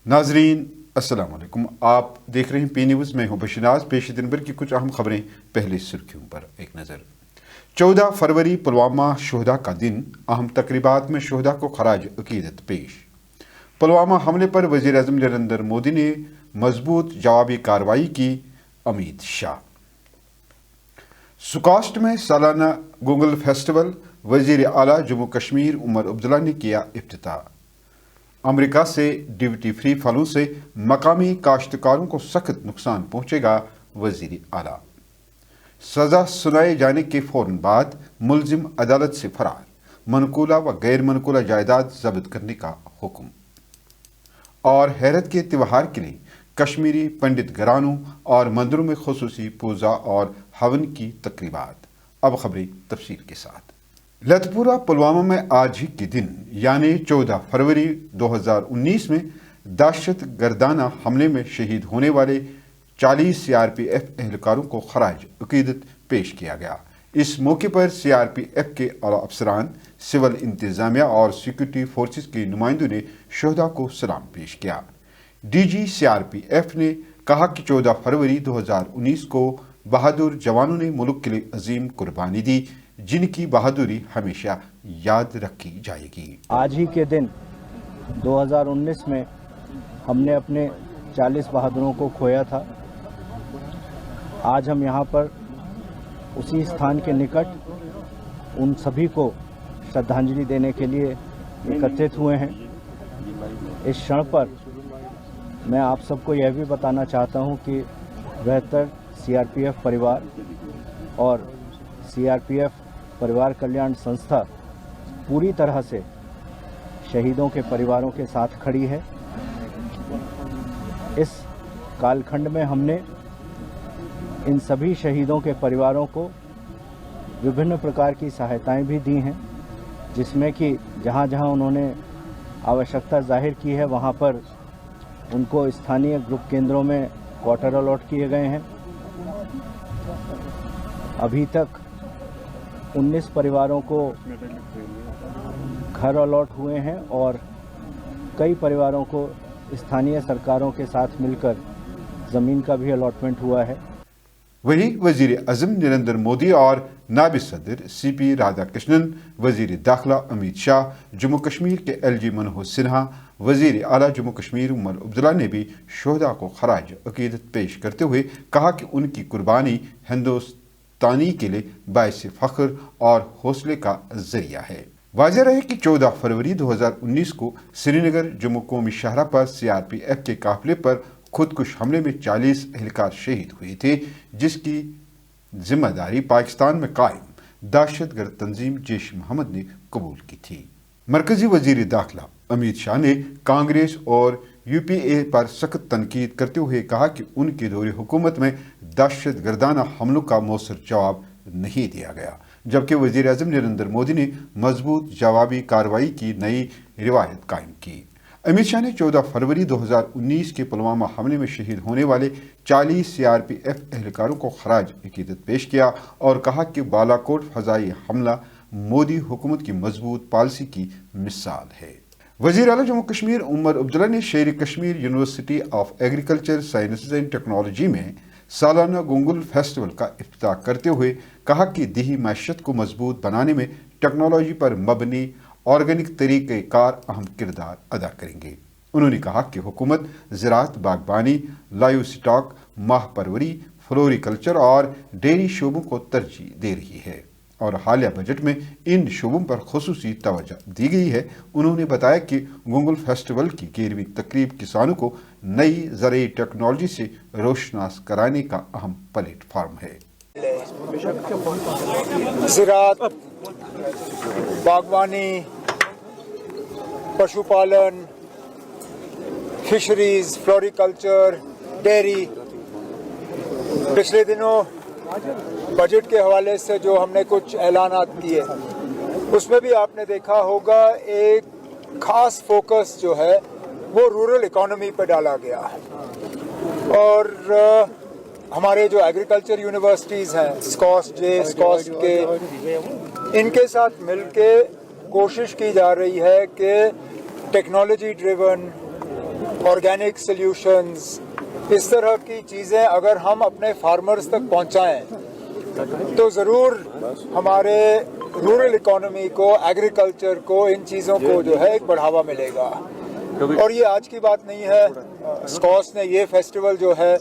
नाजरीन अस्सलाम वालेकुम। आप देख रहे हैं पी न्यूज़। मैं हूं बशनाज। पेश दिन भर की कुछ अहम खबरें। पहले सुर्खियों पर एक नज़र। 14 फरवरी पुलवामा शोहदा का दिन। अहम तकरीबात में शोहदा को खराज अकीदत पेश। पुलवामा हमले पर वज़ीर आज़म नरेंद्र मोदी ने मजबूत जवाबी कार्रवाई की, अमित शाह। सुकास्ट में सालाना गूगल फेस्टिवल। वज़ीर आला जम्मू कश्मीर उमर अब्दुल्ला ने किया इफ्तिताह। अमेरिका से ड्यूटी फ्री फलों से मकामी काश्तकारों को सख्त नुकसान पहुंचेगा, वज़ीर आला। सजा सुनाए जाने के फौरन बाद मुलजिम अदालत से फरार। मनकूला व गैर मनकूला जायदाद जब्त करने का हुक्म। और हैरत के त्यौहार के लिए कश्मीरी पंडित घरानों और मंदिरों में खुसूसी पूजा और हवन की तकरीबात। अब खबरें तफसील के साथ। लतपुरा पुलवामा में आज ही के दिन यानी 14 फरवरी 2019 में दहशत गर्दाना हमले में शहीद होने वाले 40 सीआरपीएफ एहलकारों को खराज अकीदत पेश किया गया। इस मौके पर सीआरपीएफ के आला अफसरान, सिविल इंतजामिया और सिक्योरिटी फोर्सेस के नुमाइंदों ने शोहदा को सलाम पेश किया। डीजी सीआरपीएफ ने कहा कि 14 फरवरी 2019 को बहादुर जवानों ने मुल्क के लिए अजीम कुर्बानी दी, जिनकी बहादुरी हमेशा याद रखी जाएगी। आज ही के दिन 2019 में हमने अपने 40 बहादुरों को खोया था। आज हम यहाँ पर उसी स्थान के निकट उन सभी को श्रद्धांजलि देने के लिए एकत्रित हुए हैं। इस क्षण पर मैं आप सबको यह भी बताना चाहता हूँ कि बेहतर सीआरपीएफ परिवार और सीआरपीएफ परिवार कल्याण संस्था पूरी तरह से शहीदों के परिवारों के साथ खड़ी है। इस कालखंड में हमने इन सभी शहीदों के परिवारों को विभिन्न प्रकार की सहायताएं भी दी हैं, जिसमें कि जहां जहां उन्होंने आवश्यकता जाहिर की है वहां पर उनको स्थानीय ग्रुप केंद्रों में क्वार्टर अलॉट किए गए हैं। अभी तक 19 परिवारों को घर अलॉट हुए हैं और कई परिवारों को स्थानीय सरकारों के साथ मिलकर ज़मीन का भी अलॉटमेंट हुआ है। वहीं वज़ीर आज़म नरेंद्र मोदी और नायब सदर सीपी राधाकृष्णन, वज़ीर दाखिला अमित शाह, जम्मू कश्मीर के एलजी मनोहर सिन्हा, वज़ीर आला जम्मू कश्मीर उमर अब्दुल्ला ने भी शोहदा को खराज अकीदत पेश करते हुए कहा कि उनकी कुर्बानी हिंदुस्तानी के लिए बाइस फ़ख्र और हौसले का जरिया है। वाज़ेह रहे कि 14 फरवरी 2019 को श्रीनगर जम्मू कौमी शाहरा पर सीआरपीएफ के काफिले पर खुदकुश हमले में 40 एहलकार शहीद हुए थे, जिसकी जिम्मेदारी पाकिस्तान में कायम दहशतगर्द तंजीम जैश मोहम्मद ने कबूल की थी। मरकजी वज़ीर दाखिला अमित शाह ने कांग्रेस और यूपीए पर सख्त तनकीद करते हुए कहा कि उनके दौरे हुकूमत में दहशतगर्दाना हमलों का मौसर जवाब नहीं दिया गया, जबकि वज़ीर आज़म नरेंद्र मोदी ने मजबूत जवाबी कार्रवाई की नई रिवायत कायम की। अमित शाह ने 14 फरवरी 2019 के पुलवामा हमले में शहीद होने वाले 40 सीआरपीएफ एहलकारों को खराज अकीदत पेश किया और कहा कि बालाकोट फ़ज़ाई हमला मोदी हुकूमत की मजबूत पॉलिसी की मिसाल है। वज़ीर आला जम्मू कश्मीर उमर अब्दुल्ला ने शेर Kashmir university of agriculture sciences and technology में सालाना गूगल फेस्टिवल का इफ्तिताह करते हुए कहा कि देही मैशत को मजबूत बनाने में टेक्नोलॉजी पर मबनी ऑर्गेनिक तरीक़ेकार अहम किरदार अदा करेंगे। उन्होंने कहा कि हुकूमत ज़राअत, बागबानी, लाइव स्टॉक, माह परवरी, फ्लोरिकल्चर और डेयरी शोबों को तरजीह दे रही है और हालिया बजट में इन शोबों पर खुसूसी तवज्जो दी गई है। उन्होंने बताया कि गूगल फेस्टिवल की 11वीं तकरीब किसानों को नई ज़राई टेक्नोलॉजी से रोशनास कराने का अहम प्लेटफार्म है। ज़राअत, बागवानी, पशुपालन, फिशरीज, फ्लोरिकल्चर, डेयरी। पिछले दिनों बजट के हवाले से जो हमने कुछ ऐलानात किए उसमें भी आपने देखा होगा एक खास फोकस जो है वो रूरल इकोनॉमी पर डाला गया है। और हमारे जो एग्रीकल्चर यूनिवर्सिटीज़ हैं, स्कॉस्ट के, इनके साथ मिलके कोशिश की जा रही है कि टेक्नोलॉजी ड्रिवन ऑर्गेनिक सॉल्यूशंस, इस तरह की चीज़ें अगर हम अपने फार्मर्स तक पहुंचाएं तो ज़रूर हमारे रूरल इकोनॉमी को, एग्रीकल्चर को, इन चीज़ों को जो है एक बढ़ावा मिलेगा। और ये आज की बात नहीं है, स्कॉस ने ये फेस्टिवल जो है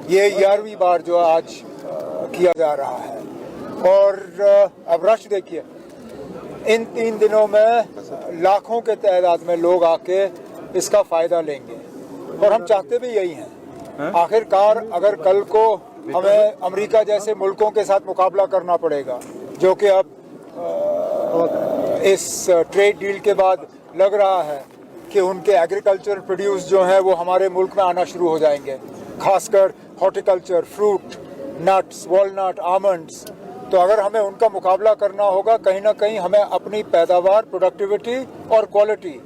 ये 11वीं बार जो आज किया जा रहा है। और अब रश देखिए, इन 3 दिनों में लाखों के तादाद में लोग आके इसका फ़ायदा लेंगे और हम चाहते भी यही हैं। आखिरकार अगर कल को हमें अमेरिका जैसे मुल्कों के साथ मुकाबला करना पड़ेगा, जो कि अब इस ट्रेड डील के बाद लग रहा है कि उनके एग्रीकल्चर प्रोड्यूस जो हैं वो हमारे मुल्क में आना शुरू हो जाएंगे, खासकर horticulture, fruit, nuts, walnut, almonds. तो अगर हमें उनका मुकाबला करना होगा, कहीं ना कहीं हमें अपनी पैदावार, प्रोडक्टिविटी और क्वालिटी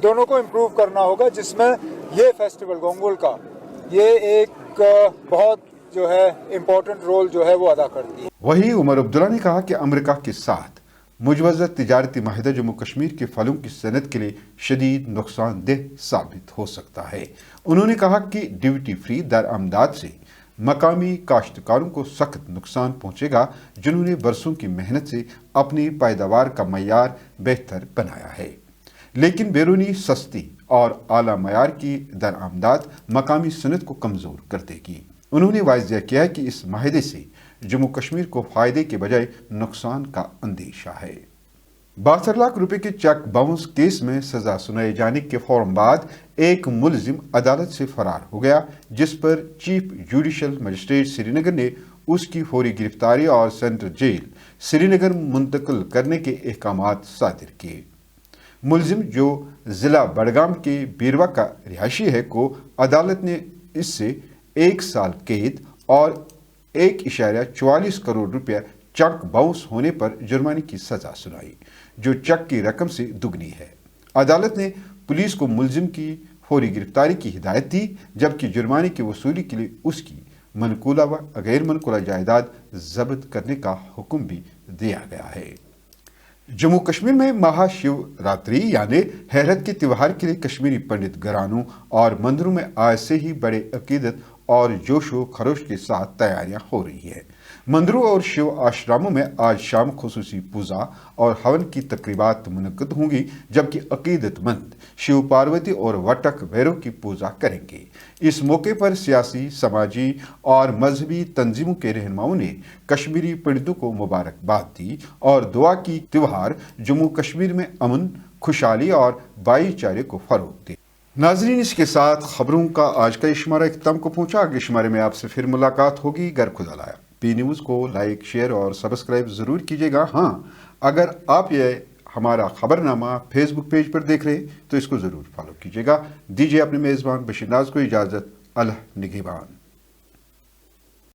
दोनों को इम्प्रूव करना होगा, जिसमें ये फेस्टिवल गोंगुल का ये एक बहुत जो है इम्पोर्टेंट रोल जो है वो अदा करती है। वहीं उमर अब्दुल्ला ने कहा कि अमेरिका के साथ मुजवज़ा तिजारती माहिदा जम्मू कश्मीर के फलों की सनत के लिए शदीद नुकसानदेह साबित हो सकता है। उन्होंने कहा कि ड्यूटी फ्री दरआमदाद से मकामी काश्तकारों को सख्त नुकसान पहुंचेगा, जिन्होंने बरसों की मेहनत से अपनी पैदावार का मयार बेहतर बनाया है। लेकिन बैरूनी सस्ती और आला मयार की दरआमदाद मकामी सनत को कमज़ोर कर देगी। उन्होंने वाज़ेह किया है कि इस माहिदे से जम्मू कश्मीर को फ़ायदे के बजाय नुकसान का अंदेशा है। 62 लाख रुपए के चेक बाउंस केस में सजा सुनाए जाने के फौरन बाद एक मुलजिम अदालत से फरार हो गया, जिस पर चीफ जुडिशल मजिस्ट्रेट श्रीनगर ने उसकी फौरी गिरफ्तारी और सेंट्रल जेल श्रीनगर मुंतकिल करने के अहकामात सादिर किए। मुलजिम, जो ज़िला बडगाम के बीरवा का रिहायशी है, को अदालत ने इससे 1 साल कैद और 1.44 करोड़ रुपया चेक बाउंस होने पर जुर्माने की सजा सुनाई, जो चेक की रकम से दुगनी है। अदालत ने पुलिस को मुलजिम की फौरी गिरफ्तारी की हिदायत दी, जबकि जुर्माने की वसूली के लिए उसकी मनकूला व गैर मनकूला जायदाद जब्त करने का हुक्म भी दिया गया है। जम्मू कश्मीर में महाशिवरात्रि यानी हैरत के त्यौहार के लिए कश्मीरी पंडित घरानों और मंदिरों में आज से ही बड़े अकीदत और जोशो खरोश के साथ तैयारियां हो रही है। मंदिरों और शिव आश्रमों में आज शाम खुसूसी पूजा और हवन की तकरीबात मुनक्कद होंगी, जबकि अकीदतमंद शिव पार्वती और वटक भैरव की पूजा करेंगे। इस मौके पर सियासी, समाजी और मजहबी तंजीमों के रहनुमाओं ने कश्मीरी पंडितों को मुबारकबाद दी और दुआ की त्यौहार जम्मू कश्मीर में अमन, खुशहाली और भाईचारे को फरोग दे। नाजरीन, इसके साथ खबरों का आज का शुमारा इख्तिताम को पहुंचा। अगले शुमारे में आपसे फिर मुलाकात होगी। गर खुदा लाया। पी न्यूज़ को लाइक, शेयर और सब्सक्राइब ज़रूर कीजिएगा। हाँ, अगर आप ये हमारा खबरनामा फेसबुक पेज पर देख रहे हैं तो इसको ज़रूर फॉलो कीजिएगा। दीजिए अपने मेज़बान बशीर नाज को इजाज़त। अल्लाह निगहबान।